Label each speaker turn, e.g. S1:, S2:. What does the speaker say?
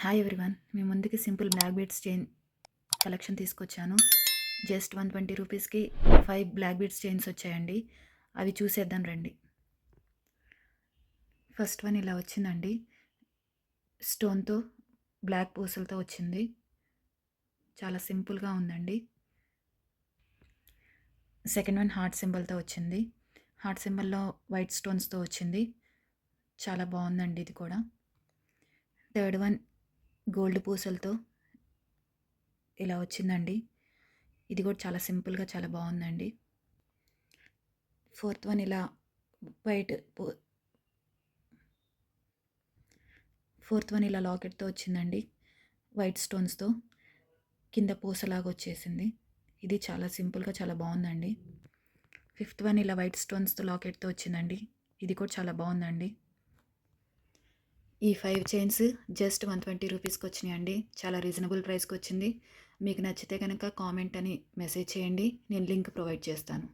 S1: Hi everyone, మీ ముందుకి simple black beads chain collection తీసుకొచ్చాను. జస్ట్ 120 రూపీస్కి 5 బ్లాక్ బీడ్స్ చైన్స్ వచ్చాయండి. అవి చూసేద్దాం రండి. ఫస్ట్ వన్ ఇలా వచ్చిందండి, స్టోన్తో బ్లాక్ పూసలతో వచ్చింది. చాలా సింపుల్గా ఉందండి. సెకండ్ వన్ హార్ట్ సింబల్తో వచ్చింది. హార్ట్ సింబల్లో వైట్ స్టోన్స్తో వచ్చింది. చాలా బాగుందండి ఇది కూడా. థర్డ్ వన్ గోల్డ్ పూసలతో ఇలా వచ్చిందండి. ఇది కూడా చాలా సింపుల్గా చాలా బాగుందండి. ఫోర్త్ వన్ ఇలా ఫోర్త్ వన్ ఇలా లాకెట్తో వచ్చిందండి, వైట్ స్టోన్స్తో కింద పూసలాగా వచ్చేసింది. ఇది చాలా సింపుల్గా చాలా బాగుందండి. ఫిఫ్త్ వన్ ఇలా వైట్ స్టోన్స్తో లాకెట్తో వచ్చిందండి. ఇది కూడా చాలా బాగుందండి. ఈ 5 చైన్స్ జస్ట్ 120 రూపీస్కి వచ్చినాయండి. చాలా రీజనబుల్ ప్రైస్కి వచ్చింది. మీకు నచ్చితే కనుక కామెంట్ అని మెసేజ్ చేయండి, నేను లింక్ ప్రొవైడ్ చేస్తాను.